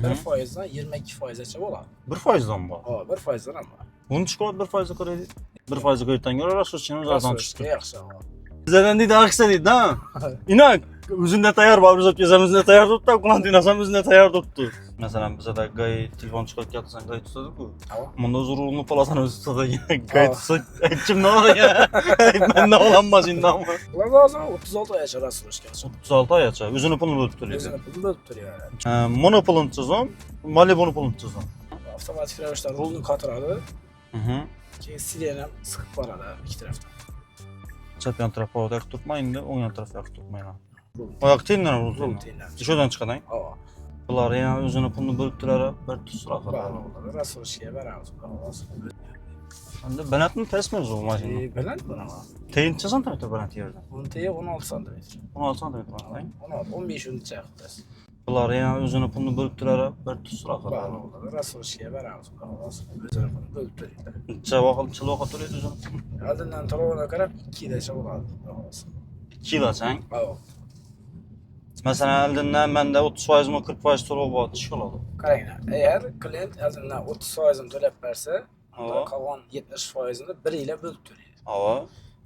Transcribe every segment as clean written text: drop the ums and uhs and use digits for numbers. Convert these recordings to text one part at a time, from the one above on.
%1'dan 22%gacha bo'ladi. 1%dan bor. Ha, 1%dan ham bor. Buni chiqib 1% ko'raylik. 1% ko'rayotgan ko'ra rasulchining o'zidan chiqdi. Yaxshi. Bizlardan deydi, aksa deydi, ha? Inak, o'zingda tayyor bor, biz o'tkazamizda tayyor turibdi, qulant dinasam o'zingda tayyor turibdi. Masalan, bizda gay telefon chiqib ketsan, gay tutadi-ku. Bunda o'zi rulni palasani o'zi tutadi. Gay tutsa, kimdan olgan? Mendan olanmas indan. Ular hozir 36 oygacha rasulga. 36 oygacha o'zini pulni bo'lib turadi. O'zini pulni bo'lib turadi. Monopolni tuzum, Malibu'ni pulni tuzum. Avtomatik ravishda rulni qotiradi. Keyin siren ham siqib boradi ikki tarafdan. Chap yon taraf oyoq turmaydi, o'ng yon taraf oyoq turmaydi. Oyoq tengdan rul. Sho'dan chiqadang. Ha. Bular ham o'zini pulni bo'lib turadi, bir tusroq qiladi. Rasulga beramiz. Endi balandmi, pastmi bu mashina? Baland buni. Teyinchi santimetr baland yerda. Bunun teyi 16 cm. 16 santimetr baland. 15 uncha qilasiz. Bular ham o'zini pulni bo'lib turadi, bir tusroq qiladi. Rasulga beramiz. O'zini pulni bo'lib turadi. Chiloq to'laydi o'zini. Oldindan to'lovga qarab 2 yilgacha bo'ladi. 2 yilachang. Ha. Masalan, oldindan menda 30% mi 40% to'lov bor, ish qiladi. Qaranglar, agar klient oldindan 30% ni to'lab bersa, qolgan 70% ni 1 yilga bo'lib to'laydi. Ha.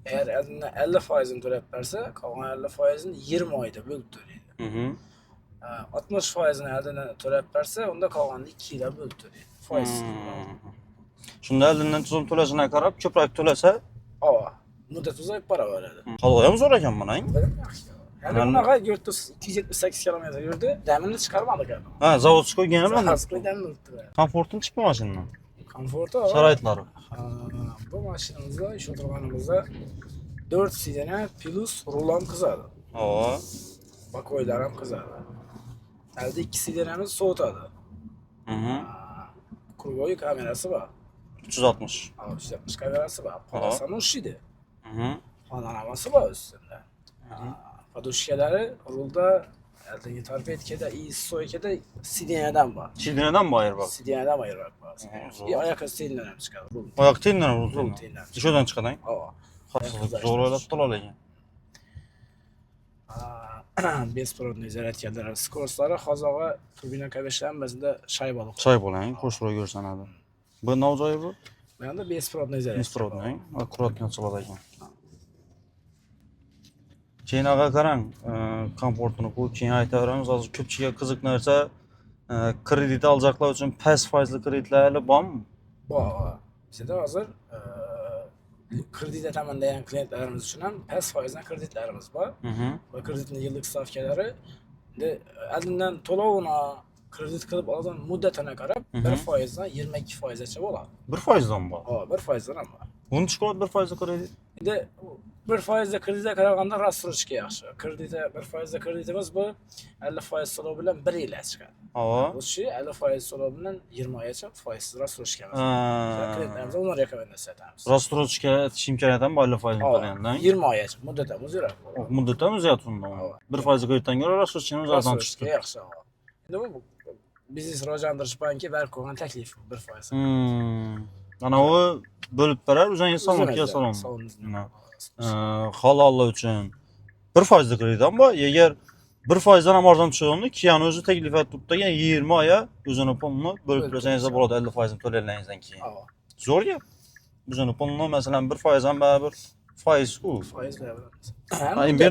Agar oldindan 50% ni to'lab bersa, qolgan 50% ni 20 oyda bo'lib to'laydi. 60% ni oldindan to'lab bersa, unda qolganini 2 yilga bo'lib to'laydi. Foizsiz. Shunda oldindan tuzum to'lashini qarab, ko'proq to'lasa, muddat uzayib boraveradi. Hali ham zo'r ekan mana. Yani bunaqa 278 kilometr yurdi, damini chiqarmadik. Ha, zavodga qo'ygan bilan. Dastlabki Komfortini chiqdi mashinaning. Komforti, sharoitlari. Bu mashinamizda shu turganimizda 4 sidana plus rul ham qizadi. Ha. Bakoylar ham qizadi. Aldi 2 sidanamiz sovutadi. Krugoy kamerasi bor. 360. 360 kamerasi bor. Palasani ushlaydi. Panoramasi bor ustida. Podushkalari rulda aldagi torpedkada, isoykada sidinadan bor. Sidinadan bor yer bor. Sidinadan bor. Oyoq ostidan ham chiqadi. Oyoq tengdan rul. Sho'dan chiqadang. Ha. Zo'r o'ylab to'lagan. Besprovodniy zaryadkalar skoroslari hozirga turbina kabishlar bizda shay baliq. Shay bo'lang, qo'shroq ko'rsanadi. Bu nav joyi bu? Bu yerda besprovodniy zaryadka. Besprovodniy, akkuratni ochiladi ekan. Keyin aga qarang, komfortini qo'yib keyin aytaveramiz. Hozir ko'pchilikga qiziq narsa, kredit olajaqlar uchun past foizli kreditlar bormi? Bor. Bizda hozir kredit ataman degan klientlarimiz uchun ham past foizdan kreditlarimiz bor. Va kreditning yillik stavkalari oldindan to'lovini kredit qilib olgan muddatini qarab 1%dan 22%gacha bo'ladi. 1%dan bor. Ha, 1%dan ham bor. Buni chiqib 1% ko'raylik. Endi 1% kreditga qaraganda rastrojka yaxshi. Kreditga 1% kreditimiz bu 50% to'lov bilan 1 yilga chiqadi. Ha. Bu shu 50% to'lov bilan 20 oygacha foizsiz rastrojkamiz. Klientlarimizga uni rekomendatsiya etamiz. Rastrojka etish imkoniyati ham bor 50% to'lagandan. 20 oygacha muddatimiz yuradi. Muddat ham uzayadi unda. 1% kreditdan ko'ra rastrojkaning o'zidan chiqdi. Yaxshi. Endi bu biznes rivojlantirish banki berib qo'ygan taklif 1%. Ana u bo'lib berar, o'zing salonga salon. Halollik uchun 1% kredit ham bor. Agar 1% dan ham arzon tushganda, keyin o'zi taklif etibdi, 20 oyga o'zini pulni bo'lib bersangiz bo'ladi 50% to'laganingizdan keyin. Zo'r gap. O'zini pulni masalan 1% ham baribir foiz-ku. Foizlar. Endi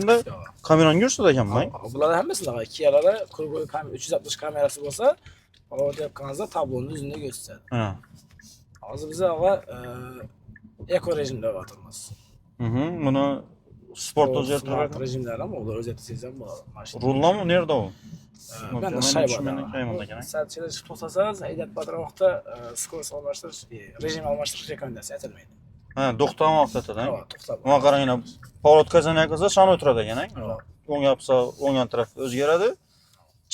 kamerani ko'rsatadi ekanman. Bular hammasiga Kia'larda Krugoy 360 kamerasi bo'lsa, hozir deyotganingizda tabloni o'zini ko'rsatadi. Hozir biz eko rejimda o'tiramiz. Buni sport o'zgartirib rejimlar ham ular o'zgartirsangiz ham bo'ladi. Mashina. Rullanmi nerda u? Mana shay bor. Satchida chiqib to'xtasangiz, haydab batroqda skorost almashtirish, rejim almashtirish rekomendatsiya etilmaydi. Ha, to'xtam vaqtida. Ha, to'xtab. Mana qaranglar, pоворот qilsa shuni o'tiradi ekan. O'ng yapsa, o'ng yon taraf o'zgaradi.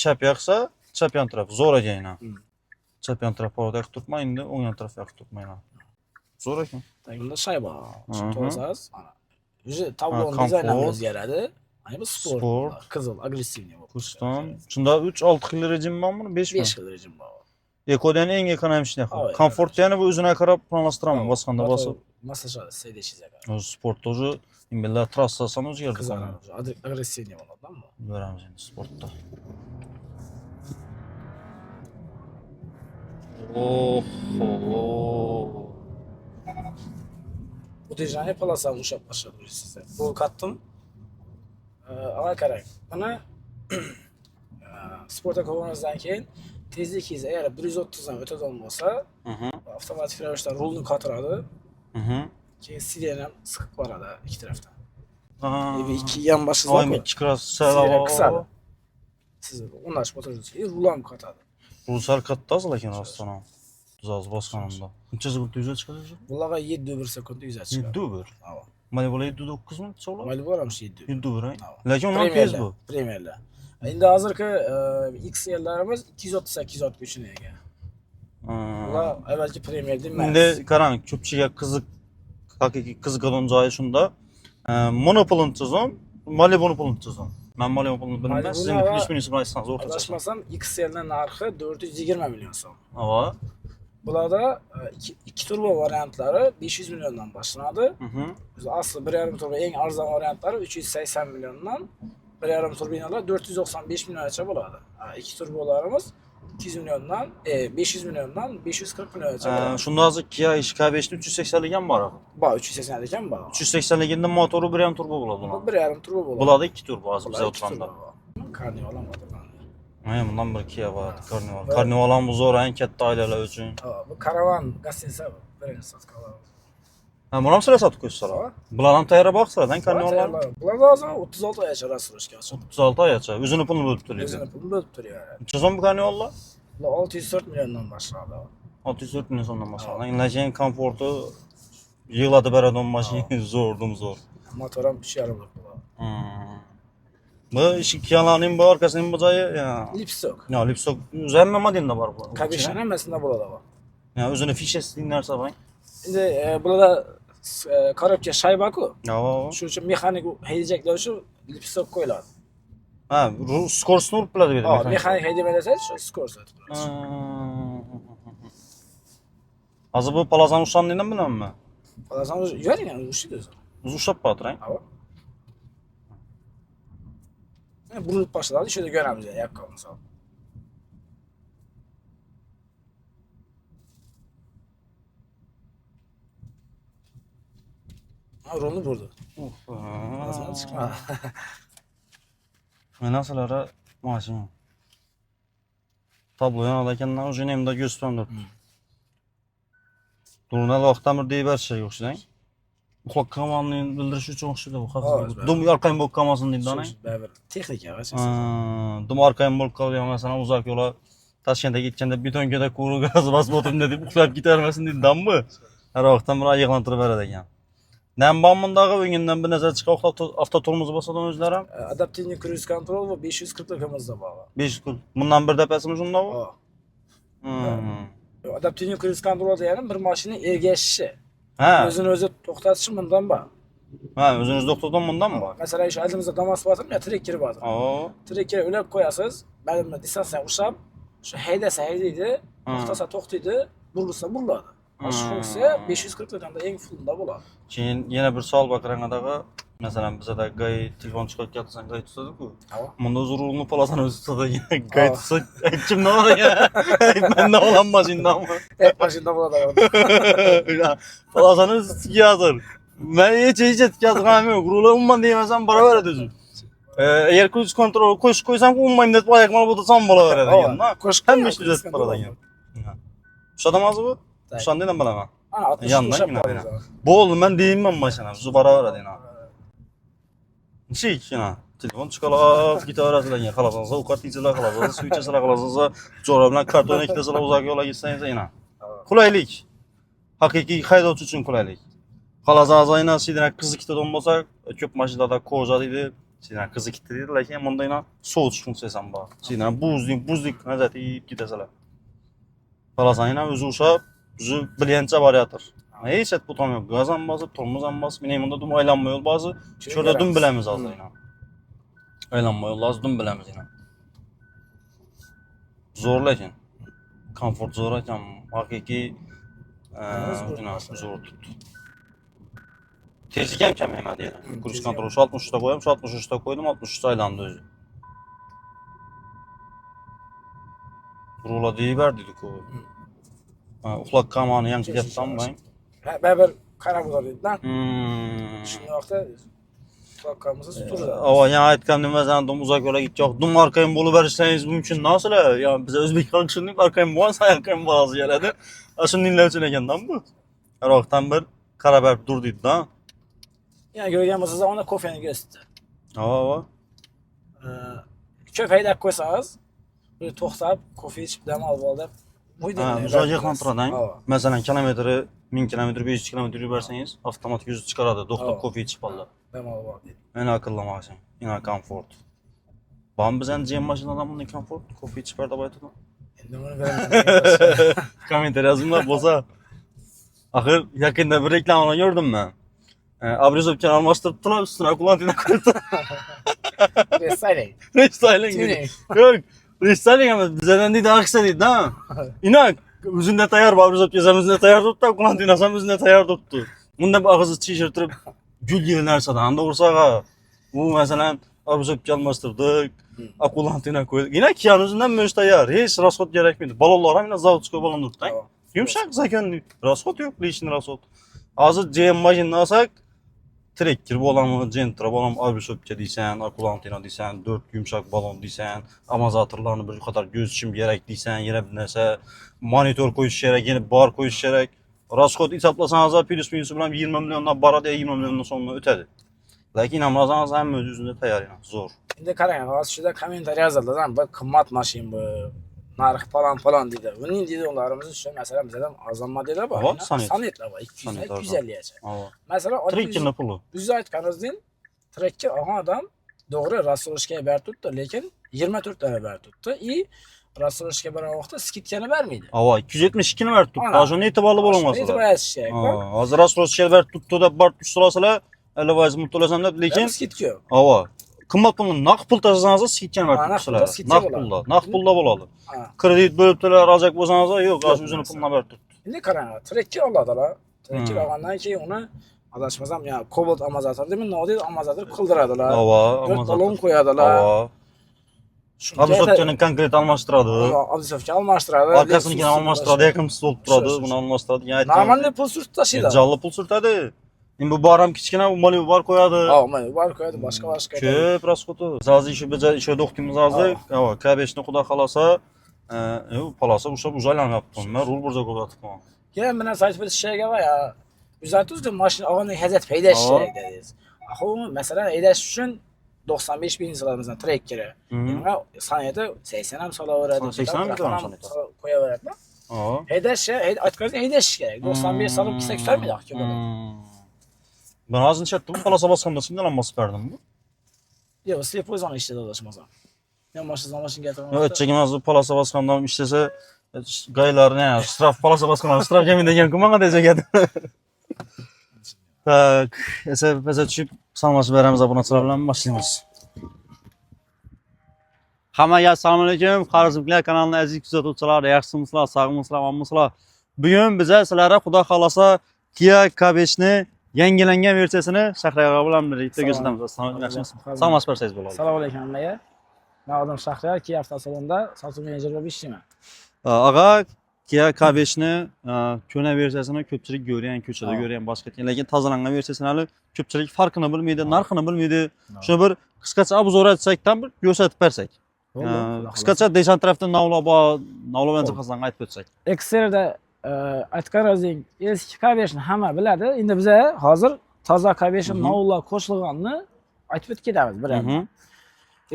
Chap yoqsa, chap yon taraf zo'r ekan. Chap yon taraf pоворot yoqib turmaydi, o'ng yon taraf yoqib turmaydi. Zo'r ekan. Bunda shay bor. To'g'risiz, mana. O'zi tablon dizayni ham o'zgaradi. Mana bu sport, qizil, agressivniy bo'lib. Custom. Shunda 3-6 xil rejim bormi, 5 mi? 5 xil rejim bor. Ekodan eng ekonomik. Komfort yana bu o'zini qarab planlashtiraman, bosqanda bosib. Massajda seydishizga. O'zi sportda o'zi imbillar trassasi ham o'zgardi. Agressivniy bo'ladimi? Ko'ramiz endi sportda. Oh. Bu dejani palasam uşak başladı size. Bu kattım. Ana kerak. Bana sporta koyganingizdan keyin tezligingiz agar 130dan o'tadigan bo'lsa, avtomatik ravishda rulni qotiradi. Keyin siren ham siqib boradi ikki tarafdan. Ve ikki yan başı Oyim ikki qisadi. Siz o'rnashib o'tirsangiz rul ham qotadi. Bu sal katta lekin rostdan ham. Tuzaz bosganimda. Qancha sekundda yuza chiqadi? Bularga 7 sekundda yuza chiqadi. 7 bir. Mana bular 7-9 mi so'lar? Mayli bo'larmish 7. 7 bir. Lekin undan tez bu. Premierlar. Endi hozirgi XL'larimiz 238-63 ga ega. Bular avvalgi Premier emas. Endi qarang, ko'pchilikga qiziq, haqiqiy qiziqadigan joyi shunda. Monopolni tizim, Malibu'ni tizim. Men Malibu'ni bilmayman, siz endi plus minus aytsangiz o'rtacha. Adashmasam XL'ning narxi 420 million so'm. Ava. Bularda iki turbo variantlari 500 milyondan boshlanadi. Asli 1.5 turbo eng arzon variantlari 380 milyondan, 1.5 turbinalar 495 milyongacha bo'ladi. İki turbolarimiz 200 milyondan, 500 milyondan 540 milyongacha bo'ladi. Shunda hozir Kia K5'ni 380 ligan bor. Bor, 380 ekan bor. 380 liginde motoru 1.5 turbo bo'ladi. 1.5 turbo bo'ladi. Bularda 2 turbo hozir biz o'tirganda. Karnival ham bor. Bundan bir Kia bor, Carnival. Carnival ham zo'r, eng katta oilalar uchun. Bu karavan gostinsa birinchi sotkalar. Buni ham sizlar sotib qo'ysalar. Bular ham tayyorroq sizlardan Carnivallar. Bular hozir 36 oygacha rasturishga chiqdi. 36 oygacha. O'zini pulini bo'lib turadi. O'zini pulini bo'lib turadi. Necha so'm bu Carnivallar? Bular 604 milliondan boshlanadi. 604 million so'mdan boshlanadi. Lekin komforti yig'ladi beradigan mashina zo'r. Motor ham 3.5 bo'ladi. Bu Kia'larning bu arkasining bu joyi ya. Lipstock. Ya Lipstock o'zimma modelda bor bu. Kabishan hammasida bo'ladi bu. Ya o'zini fishasi degan narsa bor. Endi bularda korobka shayba-ku. Shuning uchun mexanik haydaydiganlar uchun lipstock qo'yiladi. Ha, skorsni urib biladi dedi. Mexanik haydaymaysa shu skors o'tib turadi. Hozir bu Palazan ushlandidan bilamanmi? Palazan yuradigan ushlaydi o'zi. O'zi ushlab qo'yadi. Burilib boshladi, shuni ko'ramiz yaqqol misol. Rolni burdi. Nasıl chiqma. Mana sizlara mashina. Tablo yanada ekandan уже nemda ko'rsatib turibdi. Durna vaqtdan bir deyib berishga o'xshaydi. Uxlab qolganini bildirish uchun o'xshaydi bu xavfsizlik. Dum arqayim bo'lib qolmasin deydi ana. Baribir texnika va Dum arqayim bo'lib qolgan masalan uzoq yo'llar Toshkentga ketganda betonkada ko'rib gaz bosib o'tirdim deb uxlab ketarmasin deydi-danmi? Har vaqtdan bir yig'lantirib beradi ekan. Nem bamındagı önünden bir nazar çıkıyor. Avtoturumuzu basadan özler ham. Adaptivni cruise control ve 540 lıkımızda bağlı. 540. Bundan bir depesimiz onda mı? Adaptivni cruise control diyelim bir maşının ergeçişi. Ha. Özünü özü toxtatışı bundan bağlı. Ha, özünüz doktordan bundan mı? Mesela şu elimizde damas batırım ya trekkeri batırım. Trekkeri öyle koyasız. Benim distansiya uçsam şu heydese heydeydi. Toxtasa toxtaydı. Burulsa buruladı. Şu funksiya 540 lıkında en fullunda bo'ladi. Keyin yana bir savol bor qarangadaga, masalan bizda gay telefon chiqib ketsa gay tutadi-ku. Bunda o'zi rulni palasan o'zi tutadi. Gay tutsa kimda bor ekan? Menda olan mashinadami? Mashinada bo'ladi. Palasan o'zi tutgandir. Men hech tutgan yo'q. Rulni umuman deymasam boraveradi o'zi. Eğer cruise control qo'ysam umuman deb oyaqmal bo'lsam bo'laveradi ekan. Hamma ishni tuzatib boradi ekan. Tushadimi bu? Tushundidan bilaman. Yandan. Bo'ldi, men deyman mashina, o'zi boraveradi ekan. Chekina. Telefon chiqarib ketaverasizlar, xalasangiz, ovqat yeysilar, xalasangiz, suv ichasizlar, xalasangiz, jo'ra bilan karton ektasizlar, uzoq yo'lga ketsangiz ena. Qulaylik. Haqiqiy haydovchi uchun qulaylik. Xalasangiz, ayna sidina qizi ikkitadan bo'lsa, ko'p mashinada koja deydi, sidina qizi ikkita deydi, lekin bunda ena sovutish funksiyasi ham bor. Sidina buzdik nazarda yeb ketasizlar. Xalasan ena o'zi o'sha o'zi bilgancha borayotir. Hech buton yo'q. Gaz ham bosib, tormoz ham bosib, men bunda dum aylanma yo'l ba'zi. Sho'rda dum bilamiz hozir ena. Aylanma yo'l hozir dum bilamiz ena. Zo'r lekin. Komfort zo'r ekan. Haqiqiy zo'r tutdi. Tezlik ham kamayadi yana. Cruise control 63 ta qo'ydim, 63 ta qo'ydim, 63 ta aylandi o'zi. Rula deyiverdik-ku. Uxlaq qamanı yangi yapsanmayın. Bir qarab o'tirdilar. Shunday vaqtda uxlaqamizni tuturdi. Ava yana aytgandim mazandım uzak yo'la gitjak. Dum arkayım bolup berseniz mümkün nasıl? Ya bize Özbek halkı şunday arkayım bo'lsa arkayım bolası geladi. Aşın dinler üçün ekandan bu. Her vaqtdan bir qarab berib dur deydi da. Yani görgan bo'lsangiz ona kofeni gösterdi. Ava. Ko'p haydab qo'ysangiz, bir to'xtab, kofe ichib dam olib ol deb Uzoq yaqintiradi. Masalan, kilometri 1000 kilometr, 500 kilometr yursangiz, avtomatik yüzü çıkaradi. To'xtab kofe ichib oladi. Dam olib ol deydi. Meni aqllamaqsan. Ina komfort. Bam bizden cem maşinadan bunday komfort, kofe ichib berdi aytadi. Endi buni bilaman. Komentar yozinglar bo'lsa. Axir yaqinda bir reklamani gördüm ben. Abrizovkani almashtiribdilar, ustuna okulantina qo'yibdi. Restyling. Restyling. Yo'q, restyling emas, bizdan deydi, aqsa deydi, ha. Inak, o'zinde tayyor, abrizovka o'zimizda tayyor turibdi, okulantinasi ham o'zinde tayyor turibdi. Bunda bir og'izni chishirtirib, gul yil narsadan doğursaga. Bu masalan, abrizovka almashtirdik, okulantina qo'ydik. Inak kiyani o'zidan mo'sh tayyor, hech rasxod kerakmaydi. Balonlar ham zavodskiy balon turibdi. Yumshoq zakonli, rasxod yo'q, lishni rasxod. Hozir GM mashinani olsak, Trekker bolamı, Gentra bolamı, abrizovka deysen, akulantina deysen, 4 yumshoq balon deysen, amortizatorlarni bir qator göz içim kerak deysen, yana bir narsa, monitor qo'yish kerak, yana bar qo'yish kerak. Rasxod hisoblasangiz, plus minus bilan 20 milliondan baradi, 20 milliondan so'mga o'tadi. Lekin amazonaz hamma o'zida tayyor, zo'r. Endi qarang, hozir shunda kommentariy yozadilar, bu qimmat mashin bu. Narx falan deydi. Buning videolarimiz uchun masalan bizda arzon modellar bor. Sanetlar bor. 200 gacha. Masalan, Trekkerning puli. Biz aytganimizdek, trekker olgan odam to'g'ri rassroshga berib turibdi, lekin 24 tane berib turibdi. Rassroshga bergan vaqtda skidkani bermaydi. Ava 272 ni berib turibdi. Hozir e'tiborli bo'lmasizlar. E'tibor etish kerak. Hozir rassroshga berib turibdi deb borib tushirasalar, alavaz mutlasam deb, lekin skidka yo'q. Ava qimmat pulni naqd pul tashlasangiz skidkani berib turibsizlar. Naqd pulda bo'ladi. Kredit bo'libdilar, rajak bo'lsangiz, yo'q, hozir o'zini pulini berib turibdi. Endi qarang, trekker oladilar. Trekker olgandan keyin uni adashmasam, ya Cobalt amortizator deb nodir amortizator qildiradilar. Ava, balon qo'yadilar. Ava. Abrizovkani konkret almashtiradi. Abrizovka almashtiradi. Arkasinikini almashtiradi, yaqinsiz bo'lib turadi, buni almashtiradi. Normalniy pul surib tashlaydi. Jalli pul surtadi. Endi bu bar ham kichkina, umali bar qo'yadi. Umali bar qo'yadi, boshqa. Ko'p rasxodi. Hozir ish o'qitimiz hozir. K5 ni xudo xolasa, palasa o'sha uzaylanibdi. Men rul burza qo'yatibman. Keyin bir narsa aytib o'tish kerak va ya. Uzatuvdi mashina olgandan hajat paydash kerak dedingiz. Axir masalan, haydash uchun 95 bin so'ramizdan trekkeri. Menga saniyada 80 ham solaveradi. 80 ham qo'yaveradi. Haydash, aytganingizda haydash kerak. 95 solib kelsak tutarmaydi axir. Ben hozir chatdim, palasa bosganda kimdan ham bosib berdim bu? Yo'q, slepoy zona ishladi adashmasam. Men mashina gapiraman. Evet, chekimiz palasa bosgandan ishlasa, gaylarni, straf palasa bosgandan straf yemin degan kumanga dejagadi. Tak, esa tushib salomlashib beramiz obunachilar bilan boshlaymiz. Hammaga assalomu alaykum. Qarzimlar kanalining aziz kuzatuvchilari, yaxshimisizlar, sog'misizlar, omonmisizlar? Bugun biza sizlarga xudo xolasa Kia K5 ni yangilangan versiyasini Shahriyor bilan birlikda ko'rsatamiz. Salomlashib bersangiz bo'ladi. Assalomu alaykum hammaga. Men adım Shahriyor, Kia avtosalonida sotuv menejeri bo'lib ishlayman. Ag'a, Kia K5 ni ko'na versiyasini ko'pchilik ko'rgan, ko'chada ko'rgan, boshqa lekin tozalangan versiyasini hali ko'pchilik farqini bilmaydi, narxini bilmaydi. Shuni bir qisqacha obzor etsakdan bir ko'rsatib bersak. Qisqacha desant tarafdan navlagan jihozdan aytib o'tsak. Excel'da aytganimizdek eski K5 ni hamma biladi. Endi biz hozir toza K5 navlar qo'shilganini aytib o'tib ketamiz birodarlar.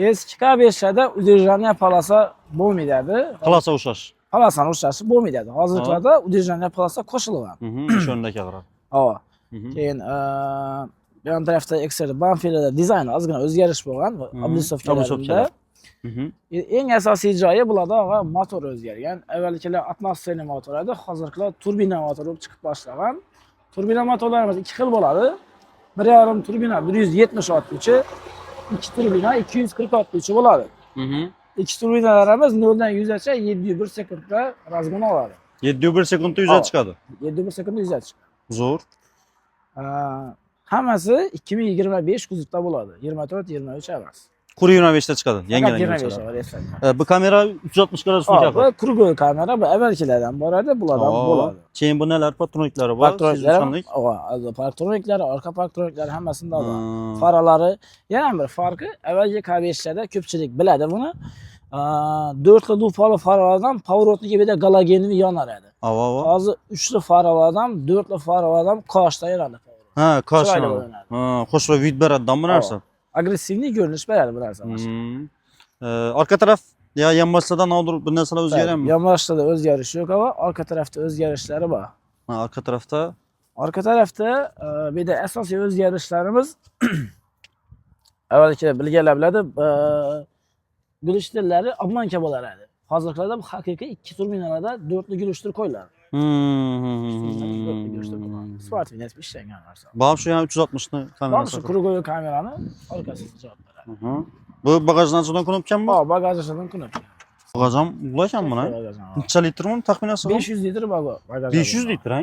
Eski K5'da udержание palasa bo'lmaydi. Palasa o'xshash. Palasani o'xshashi bo'lmaydi. Hozirlarda udержание palasa qo'shilgan. Shunda qarab. Ava. Keyin yon tarafda Excel'da bamperda dizayn ozgina o'zgarish bo'lgan. Abrizovkalarda. Eng asosiy joyi bularda motor o'zgargan. Avvalgilar atmosferli motor edi, hozirgilar turbina motor bo'lib chiqib boshlagan. Turbina motorlarimiz ikki xil bo'ladi. 1.5 turbina 170 otguchi, 2 turbina 240 otguchi bo'ladi. İki turbinalarimiz 0'dan 100'e 7,1 sekundda razgon oladi. 7,1 sekundda 100'e chiqadi. 7,1 sekundda 100'e chiqadi. Zo'r. Hammasi 2025 kuzovda bo'ladi. 24, 23 emas. Kuru 25'te çıkadi. Fakat Yangidan 25 gelsa. var eslanganda. Bu kamera 360 gradusga Bu yoqadi. kurgu kamera bu avvalgilardan boradi, bulardan bo'ladi. Keyin bu nelar? Patroniklari bor. Parktroniklari, parktroniklari, orqa parktroniklari hammasida bor. Faralari yana bir farqi, avvalgi K5larda ko'pchilik biladi buni. 4 xil lupali faralardan pоворотniga bitta galogenli yonar edi. Hozir 3 xil faralardan, 4 xil faralardan qoshda yonadi. Ha, qoshda. Xo'sh, va vid beradi bu narsa. Agressiv ko'rinish beradi bu narsa. Orqa taraf ya yonboshlarda nodir bir narsalar o'zgaradimi? Yonboshlarda o'zgarish yo'q, ama orqa tarafda o'zgarishlari bor. Orqa tarafda bir de asosiy o'zgarishlarimiz avvalgilar bilganlar biladi, gulishtirlari obmanka bo'lar edi. Hozirlarda bu haqiqiy 2 turbinalarda 4 li gulishtir qo'yiladi. Sportviy ishlangan narsa. Bu shu ham 360 ni kamerasi. Shu krugoy kamerani orqasiga javob beradi. Bu bagajdan chiqadigan knopkami? Bagajdan knopka. Bagaj ham ulaykan buni. Necha litrmi taxminasi? 500 litr bagaj. 500 litr, ha?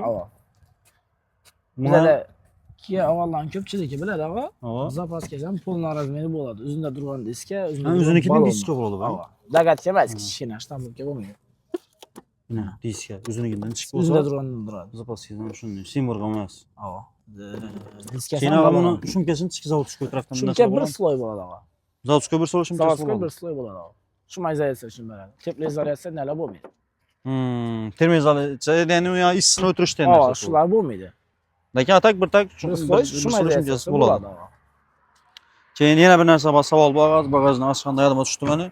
Biladi. Ki avvaldan ko'pchiligi biladi, zapaska ham polna razmeri bo'ladi. O'zida turgan diska, o'zinikida diska bo'ladi. Dagatga emas, kichkina shtambuka bo'lmaydi. Diska o'zinikidan chiqib bo'lsa, o'zida turgandan turadi. Zapaskadan shunday simurga emas. Diskasi keyin buni shumkasini ichki zavodga o'tirafdan shumka bir sloy bo'ladi. Zavodga bir sloy shumkasi bo'ladi. Zavodga bir sloy bo'ladi. Shuma izolyatsiya uchun beradi. Tepli izolyatsiya nelar bo'lmaydi. Termizalicha, ya'ni u issiqni o'tirishdan narsa. Shular bo'lmaydi. Lekin atak bir tak shumkasi bo'ladi. Keyin yana bir narsa bor, savol bor. Bagajni ochganda yodimga tushdi meni.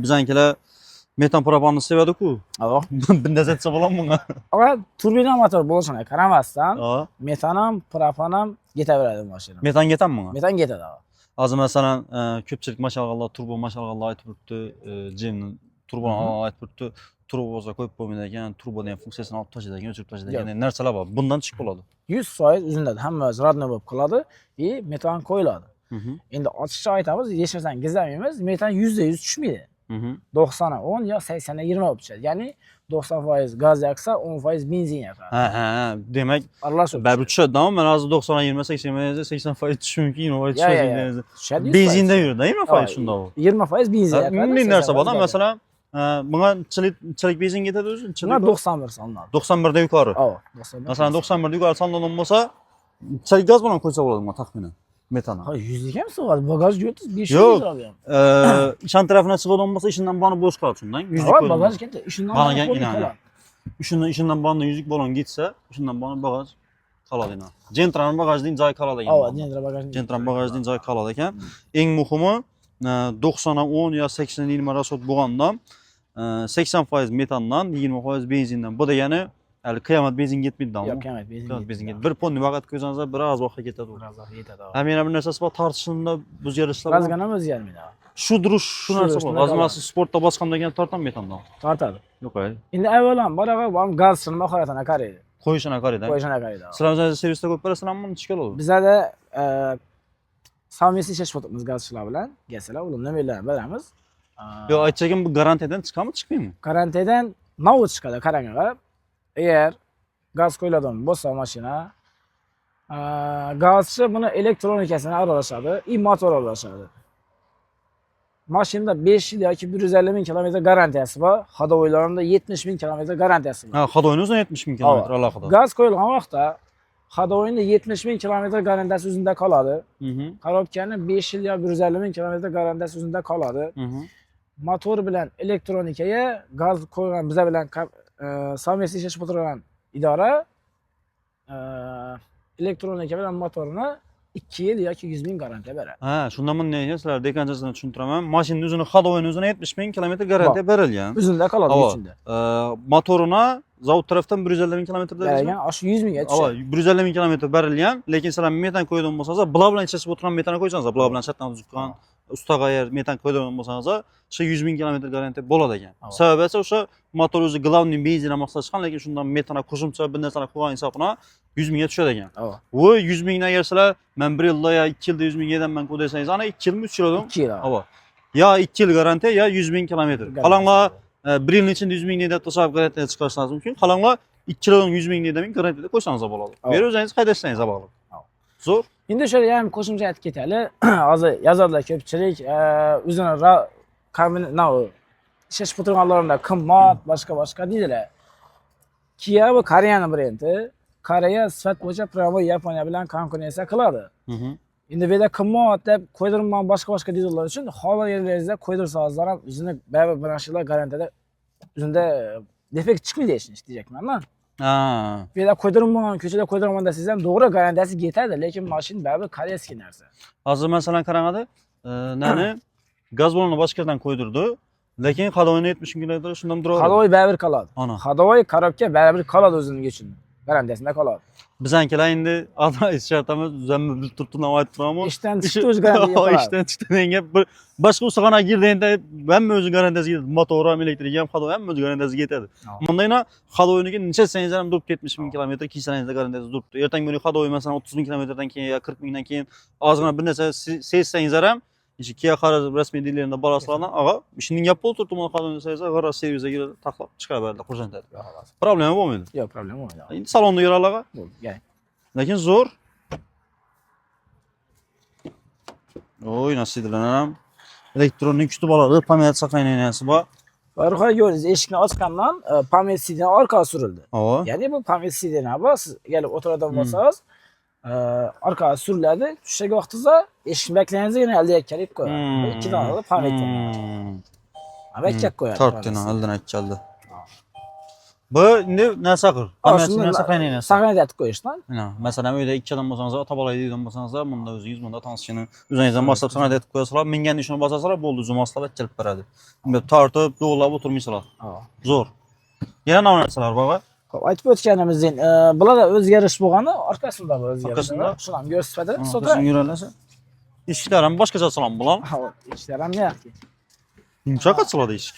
Bizankilar metan propanni sevadi-ku. Bunday desa bo'ladimi bunga? Turbina motor bo'lishini qaramasdan, metan ham, propan ham ketaveradi mashina. Metan ketadimi bunga? Metan ketadi. Hozir masalan, ko'pchilik mashallah turbo mashallah aytib turibdi, Jimni turboni aytib turibdi. Turboga qo'yib bo'lmaydi ekan, turbodan funksiyasini olib tashladi ekan, o'chirib tashladi ekan narsalar bor. Bundan chiqib bo'ladi. 100% o'zindadi, hammasi radno bo'lib qoladi va metan qo'yiladi. Endi ochiqcha aytamiz, hech narsani gizlamaymiz, metan %100 tushmaydi. 90 10 yo 80 20 bo'lib tushadi. Ya'ni 90% gaz yaksa, 10% benzin yakadi. Ha, demak, aralashib. Baribir tushadi-da, men hozir 90 20 80% tushishi mumkin, 20% tushadi. Benzinda yuradi, 20% shunda u. 20% benzin yakadi. Bunday narsa bor-da, masalan, bunga chilik benzin ketadi o'zi, chilik 91 sonlanadi. 91 dan yuqori. 91. Masalan, 91 dan yuqori sonlangan bo'lsa, chilik gaz bilan qo'ysa bo'ladi bunga taxminan. Metana. 100 ham sig'adi, bagaj 500 litr olgan. Ishon tarafidan sig'adigan bo'lsa, ishundan boni bo'sh qoladi shundan. 100 qo'yadi. Bagaj katta, ishundan boni qoladi. Ishundan boni 100 balon gitsa, ishundan boni bagaj qoladi ekan. Gentran bagajning joyi qoladi ekan. Gentran bagajning joyi qoladi ekan. Eng muhimi 90 10 yo 80 20 rasot bo'lganda 80% metandan, 20% benzindan. Bu degani hali qiyomat benzin ketmaydi-da. Yo'q, qiyomat benzin ketmaydi. Bir ponni vaqt ko'zansa, biroz vaqt ketadi. Ham yana bir narsasi bor, tortishunda o'zgarishlar bor. Razgana o'zgarmaydi. Shu durush shu narsa bor. Azmasi sportda bosqanda degan tortdan metandan. Tortadi. Yo'q, endi avvalan boraga ham gazini mahoratini qaraydi. Qo'yishini qaraydi. Sizlar o'zingiz servisda ko'p berasizlarmi, necha keladi? Bizada savmiysiz ishlash o'tamiz gazchilar bilan. Kelsalar, ularni nomerlarini beramiz. Yo'q, aytchagim bu garantiyadan chiqadimi, chiqmaymi? Garantiyadan navod chiqadi, qarang qarab. Eğer gaz qo'yiladigan bo'lsa mashina, gazchi buni elektronikasini aralashadi, motor aralashadi. Mashinada 5 yil yoki 150 ming kilometr garantiyasi bor, hadovoylarimda 70 ming kilometr garantiyasi bor. Ha, hadovoyning o'zida 70 ming kilometr alohida. Gaz qo'yilgan vaqtda hadovoyning 70 ming kilometr garantiyasi o'zida qoladi. Qarobkani 5 yil yoki 150 ming kilometr garantiyasi o'zida qoladi. Motor bilan elektronikaga gaz qo'ygan biza bilan savmiysiz ishlashib o'tirgan idora elektronika bilan motorni 2 yil yoki 100 ming garantiya beradi. Ha, shundan buni sizlar dekanchasini tushuntiraman. Mashinaning o'zini hadovoyning o'zini 70 ming kilometr garantiya berilgan. O'zida qoladi ichida. Motorini zavod tarafdan 150 ming kilometrda berilgan, shu 100 mingga tushadi. 150 ming kilometr berilgan, lekin sizlar metan qo'yadigan bo'lsangiz, bular bilan ishlashib o'tirgan metanni qo'ysangiz, bular bilan shartnoma tuzgan, ustaga agar metan qo'yadigan bo'lsangiz, shu 100 ming kilometr garantiya bo'ladi ekan. Sababi esa o'sha motor o'zi glavniy benzin maqsad chiqqan, lekin shundan metana qo'shimcha bir narsalar qo'ygan hisobiga 100 mingga tushadi ekan. Bu 100 mingdan agar sizlar men 1 yilda yo 2 yilda 100 ming yedaman ku desangiz, ana 2 yilmi 3 yildan? 2 yil. Ya 2 yil garantiya ya 100 ming kilometr. Qalanglar 1 yilning ichida 100 ming deb tasavvur garantiya chiqarishingiz mumkin. Qalanglar 2 yildan 100 ming deb garantiyada qo'ysangiz bo'ladi. Ber o'zingiz haydashsangiz bog'liq. Zo'r. Endi şöyle ham qo'shimcha aytib ketaylik. Hozir yozadilar ko'pchilik, o'zini ishlash o'tirganlarimda qimmat, boshqa deydilar. Kia bu Koreyaning brendi. Koreya sifat bo'yicha pramo Yaponiya bilan konkurensiya qiladi. Endi bu yerda qimmat deb qo'ydirman boshqa deydilar uchun hozir yerlaringizda qo'ydirsangiz ham o'zini baribir bir narsalar garantiyada o'zida defekt chiqmaydi deyapman-da. Ha. Bu yerda qo'ydirman, ko'chada qo'ydirman desangiz ham to'g'ri garantiyasi yetadi, lekin mashina baribir koreyskiy narsa. Hozir masalan qarangadi, nani gaz balonni boshqa yerdan qo'ydirdi, lekin hadoyini 70 km shundan turadi. Hadoy baribir qoladi. Ana. Hadoy korobka baribir qoladi o'zining uchun. Garantiyasida qoladi. Bizankilar endi adres shartimiz zammi bilib turibdi, nima aytib turaman. Ishdan chiqdi o'z garantiyasi. Ishdan chiqdi degan bir boshqa ustaxonaga girdingda hamma o'zi garantiyasiga yetadi. Motor ham, elektrik ham, hadoy ham o'zi garantiyasiga yetadi. Bundayna hadoyiniki necha sangiz ham durib 70 ming kilometr, kiysangiz garantiyasi duribdi. Ertaga kuni hadoy masalan 30 ming kilometrdan keyin yo 40 mingdan keyin ozgina bir narsa sezsangiz ham İşte Kia Karaz resmi dillerinde baraslardan ağa işinin yapılı tuttu bunu kadın sayısı gara servise girip taklap çıkarıverdi kurcan dedi. Problemi bu muydu? Yok problem olmadı. Şimdi salonda yer alağa. Gel. Lakin zor. Oy nasıl edilen elektronik kütüphaneleri pamyat sakaynaynası bu. Arka gördünüz eşikini açkandan pamyat sidine arka sürüldü. Aa. Yani bu pamyat sidine abi siz gelip oturada olmasanız arka sürüldü. Düşecek vaktinize eşik bekleyeninize yine elde edip koyar. 2 tane de pamyat var. Bekleyip koyar. 4 tane elden açıldı. Bu ne sakır? Pamyat sidine sakaynaynası. Sakaynaynası koyuştan. Mesela öyle 2 adam olsanız da tabalayı deyden olsanız da bunda özünüz bunda tanışçının üzerinizden maslap sana deyip koyarsalar mingen işini basasalar boldu üzü maslap et gelip veradi. Şimdi tartıp doğulab oturmaysalar. Zor. Yine ne oynatsalar baba? Aytib o'tganimizdan bularda o'zgarish bo'lgani orqasida bu o'zgarish. Orqasida? Shuni ham ko'rsatadi. So'ngra yuralasa. Eshiklar ham boshqacha salon bular. Ishlar ham yaxshi. Yumshoq ochiladi eshik.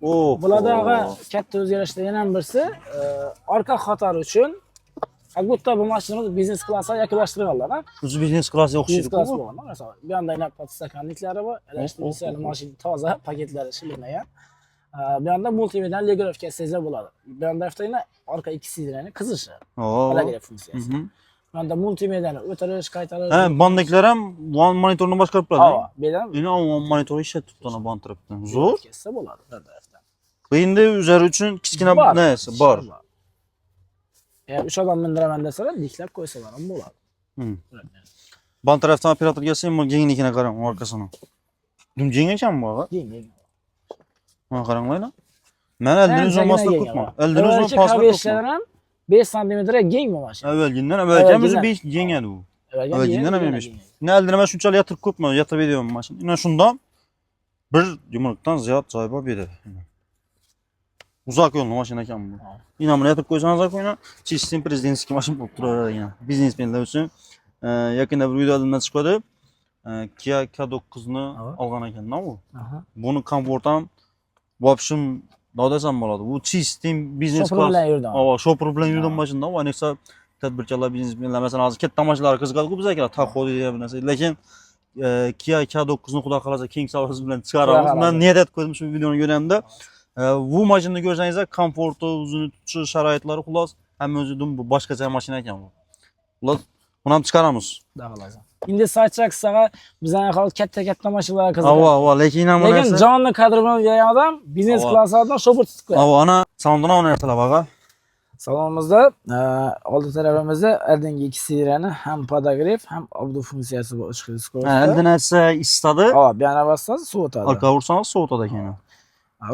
Bularda katta o'zgarishlar yana birisi orqa xatar uchun Agutta bu mashinani biznes klassiga yaqinlashtirganlar, ha? O'zi biznes klassiga o'xshaydi. Biznes klass bo'lgan, masalan. Bu yoqda yana podstakanliklari bor, elektrikli mashina toza, paketlari shilinmagan. Bu yoqda multimedial legrafika seza bo'ladi. Bu yoqda yana orqa ikki sidrani qizishi. Holograf funksiyasi. Bu yoqda multimediani o'tirish, qaytarish. Ha, bandaklar ham one monitorni boshqarib turadi. Ha, bu yerdan Yine one monitor ishlatib turadi band tarafdan. Zo'r. Kessa bo'ladi bu tarafdan. Bu endi o'zlari uchun kichkina narsa bor. Eğer 3 adam mindiraman deseler diklab qo'ysalar ham bo'ladi. Band tarafdan operator kelsa ham yenglikini qarang orqasini. Dum yeng ekan bu ağa. Yeng. Mana qaranglar. Men elden uzun masla ko'pman. Elden uzun pasla ko'pman. 5 santimetre keng bu mashina. Avvalgidan avvalgamiz 5 yeng edi u. Avvalgidan ham 5. Ne elden men shunchalik yatırib ko'pman, yatib ediyorum mashina. Ina shundan bir yumruqdan ziyod joy bor berdi. Uzak yo'lni mashina ekan bu. Ina buni yatib qo'ysangiz qo'yna, чистый prezidentskiy mashina bo'lib turaveradi yana. Biznesmenlar uchun yaqinda bir videodan chiqadi. Kia K9 ni olgan ekan-da u. Buni komfort ham vobshim dodasam bo'ladi. Bu чистый biznes klass. Shopper bilan yurgan mashina. U ayniqsa tadbirkorlar, biznesmenlar masalan hozir katta mashinalar qiziqadi-ku bizga, Tahoe degan narsa. Lekin Kia K9 ni xudo xolasa keng savol bilan chiqaramiz. Men niyat etib qo'ydim shu videoni ko'rganimda. Bu mashinani ko'rsangiz, komforti, o'zini tutish sharoitlari xulos hamma o'zidan bu boshqacha mashina ekan bu. Xulos, buni ham chiqaramiz. Xudo Endi Saychaksaga bizning hol katta mashinalar qiziqadi. Ava, lekin ham lekin jonni kadr bilan yurgan odam biznes klassidan shopper tutib qo'yadi. Ava, ana salondan ona narsalar bor. Salonimizda oldi tarafimizda oldingi ikki sidrani ham podograf, ham obdu funksiyasi bor, ichki skorost. Oldin narsa isitadi. Bu yana bossangiz sovutadi. Orqa ursangiz sovutadi ekan.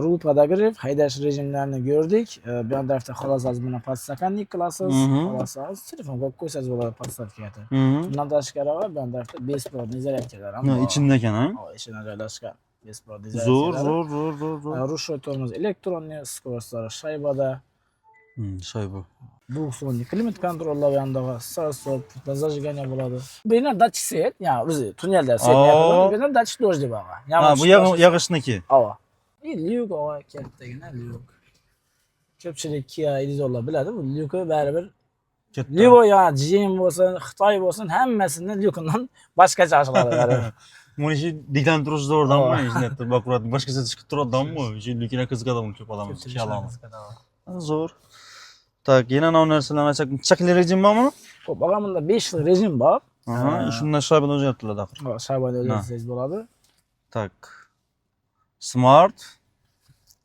Rul podograf, haydash rejimlarini ko'rdik. Bu yon tarafda xolosasiz buni podstakanlik qilasiz. Xolosasiz telefon qo'yib qo'ysangiz bo'ladi podstakanlikda. Bundan tashqari bu yon tarafda besportli zaryadkalar ham bor. Ichida ekan, ha? Ichida joylashgan besportli zaryadkalar. Zo'r. Rushyotorimiz elektronniy skorostlari shaybada. Shayba. Bu sonli klimat kontrollar yonda stop, zajigание bo'ladi. Bu yana datchik svet, ya'ni o'zi tunnelda svet yapiladi. Bu yana datchik dojli bor. Ha, bu yog'ishniki. Ava. Lyuk ava kattagina lyuk. Ko'pchilik Kia idizorlar biladi, bu lyuki baribir Livo ya GM bo'lsin, Xitoy bo'lsin, hammasini lyukidan boshqacha ashqaladi. Buni ishi diklan turish zo'rdanmi? Ishlatdi, bakurat boshqacha chiqib turadidanmi? Shu lyukina qiziqadi ko'p odam. Zo'r. Tak, yine ne narsalarni aytsak, chekli rejim bormi? Xo'p, bunda 5 xil rejim bor. Aha, shundan shaybani o'zgartiradi axir. Shaybani o'zgartirsangiz bo'ladi. Tak. Smart,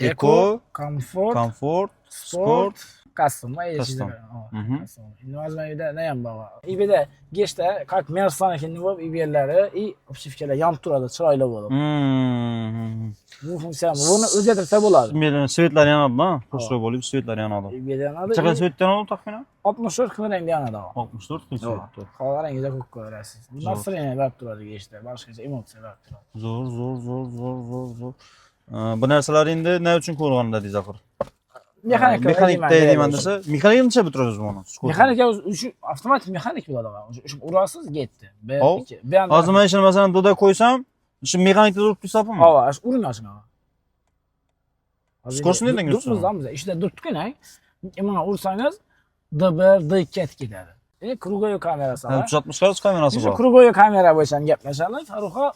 Eco, Comfort, Sport, Custom. Custom. Endi mazmunida nima ham bor? eBayda geshda, как Mercedes-nikini bo'lib, eBay'lari и obshifkalar yonib turadi, chiroyli bo'lib. Bu funksiya, buni o'zgartirsa bo'ladi. Svetlar yanadi-da, qo'shroq bo'lib svetlar yanadi. eBayda yanadi. Qancha svetdan oldi taxminan? 64 xil rangda yanadi. 64 xil svetda. Xohlaringizni ko'p ko'rasiz. Bu настроение berib turadi geshda, boshqacha emotsiya berib turadi. Zo'r. Bu narsalar endi nima uchun qo'yilgan dedingiz axir? Mexanika deyman desa, mexanika necha bitirasiz buni? Mexanika o'sha avtomatik mexanik bo'ladi. O'sha urasiz, ketdi. Hozir men ishni masalan doda qo'ysam, shu mexanikda turib tursa-mi? Ha, uring ochma. Skorsni neden gösteriyorsun? Durmuz, işte durtkunay. Mana ursangiz D1, D2 ketadi. Krugoy kamerasi bor. 360 gradus kamerasi Shu bor. krugoy kamera bo'yicha gaplashamiz. Farruxa,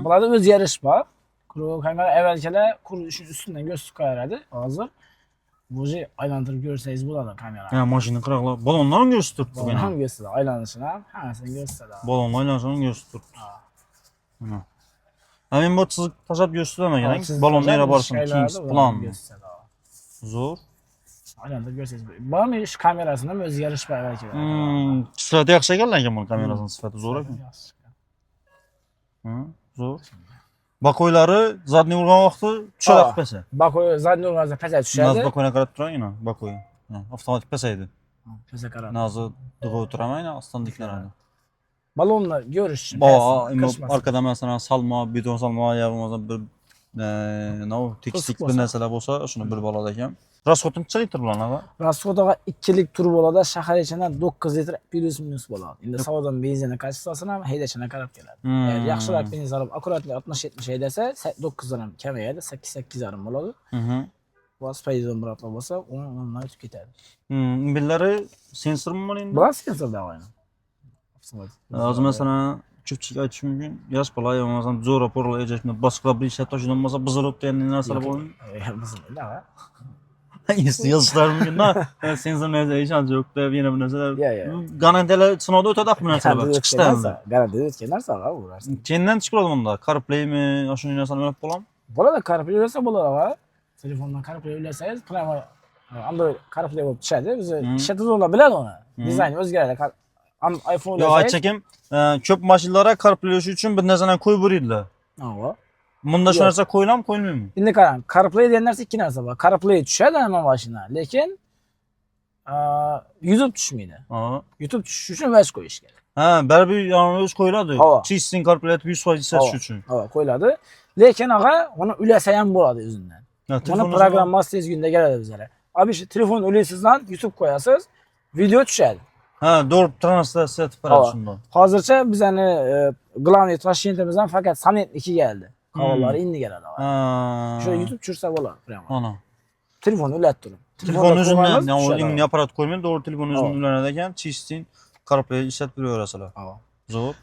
bularda o'zgarish bor. Krugoy kamera avvalgilar qurilish ustidan ko'rsatib qo'yardi. Hozir bo'ji aylantirib ko'rsangiz bo'ladi kamerani. Ha, mashina qiraqlar. Balondan ham ko'rsatib turibdi buni. Ham ko'rsatadi, aylanishini ham, hammasini ko'rsatadi. Balon aylanishini ko'rsatib turibdi. Mana. Men bu chiziq tashlab ko'rsatmagan, balonni yana borsin, Kings plan. Zo'r. Aylantirib ko'rsangiz bo'ladi. Bormi ish kamerasini ham o'zgarish bor avvalgilar. Sifati yaxshi ekan lekin bu kamerasining sifati zo'r ekan. Zo'r. Bakoylari zadniy urgan vaqti tushadi pasa. Bakoy zadniy urganda pasa tushadi. Naz bakoyni qarab turayina, bakoy. Avtomatik pasaydi. Pasa qarab. Nazi dig'ib o'tiramaydi, oston diklanadi. Balonni ko'rish uchun. Orqada masalan salmo, beton salmo ya bo'lmasa bir tekstik bir narsalar bo'lsa, shuni bir bo'ladi ekan. Rasxotni necha litr bo'ladi? Rasxotiga 2 lik turbolarda shahar ichidan 9 litr plus minus bo'ladi. Endi savdodan benzini kachesini ham haydashini qarab keladi. Yaxshiroq benzin olib, akkuratli 60-70 haydasa 9 dan kamayadi, 8-8,5 bo'ladi. Bos payzon biroqlar bo'lsa, 10 o'tib ketadi. Billari sensormi bor endi? Bor sensorda o'yini. Hozir masalan ko'pchilik aytishi mumkin, yosh bola yo masalan zo'r raporlar ejashni boshqa bir ishlab tashidan bo'lsa buzilib degan narsalar bo'lmi? Buzildi, ha. Eski yazışlar mümkün da sensör neyse işancı yok da yine bir narsalar. Garantiyalar sınavda ötedi bu narsalar çıkıştan. Garantiyada o'tgan narsa uğraşsın. Kendinden çıkıyordu bunda? CarPlay mi? Şunu narsalar öğrenip bolam? Bo'ladi, CarPlay bo'lsa bo'ladi va telefondan CarPlay ulasangiz, prima Android CarPlay bo'lib tushadi. Biz ishlatuvchilar biladi uni. Dizayni o'zgaradi. iPhone yo aytsakim, ko'p mashinalara CarPlay uchun bir narsadan qo'yib beradilar. Ha. Bunda shu narsa qo'yiladimi, qo'yilmaymi? Endi qarang, CarPlay degan narsa ikki narsa bor. CarPlay tushadi hamma mashina, lekin YouTube tushmaydi. YouTube tushish uchun vaj qo'yish kerak. Ha, baribir o'z qo'yiladi. Chisting CarPlay 100% ishlatish uchun. Ha, qo'yiladi. Lekin uni ulasa ham bo'ladi o'zidan. Buni programmasi tez kunda keladi bizlarga. Abi shu telefon ulaysizdan YouTube qo'yasiz, video tushadi. Ha, doğru translasiya etib beradi shunda. Hozircha bizani главный Toshkentimizdan faqat Sanet 2 keldi. Havollari endi keladi. Shu YouTube tushirsa bo'ladi, prima. Ana. Telefon ulatib turib. Telefon o'zidan, ya'ni apparat qo'ymaydi, to'g'ri telefon o'zidan ulanadi ekan, Chisting CarPlay ishlatib beraverasizlar. Zo'r.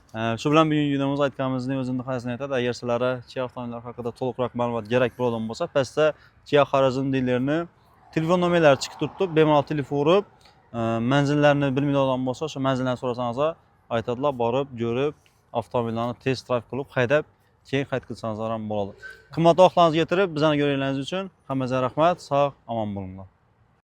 Shu bilan bugungi videomizda aytganimizni o'zimni qayasini aytadi. Agar sizlarga Kia avtomobillar haqida to'liqroq ma'lumot kerak bo'ladigan bo'lsa, pastda Kia Xorazm dealerni telefon nomerlari chiqib turibdi. Bemalol telefon urib, manzillarini bilmaydigan bo'lsa, o'sha manzillarni so'rasangiz, aytadilar, borib, ko'rib, avtomobillarni test drive qilib, haydab, keyin qayd qilsangiz ham bo'ladi. Qimmatli vaqtlaringizni yetirib, bizani ko'rganingiz uchun hammangizga rahmat, sog', omon bo'linglar.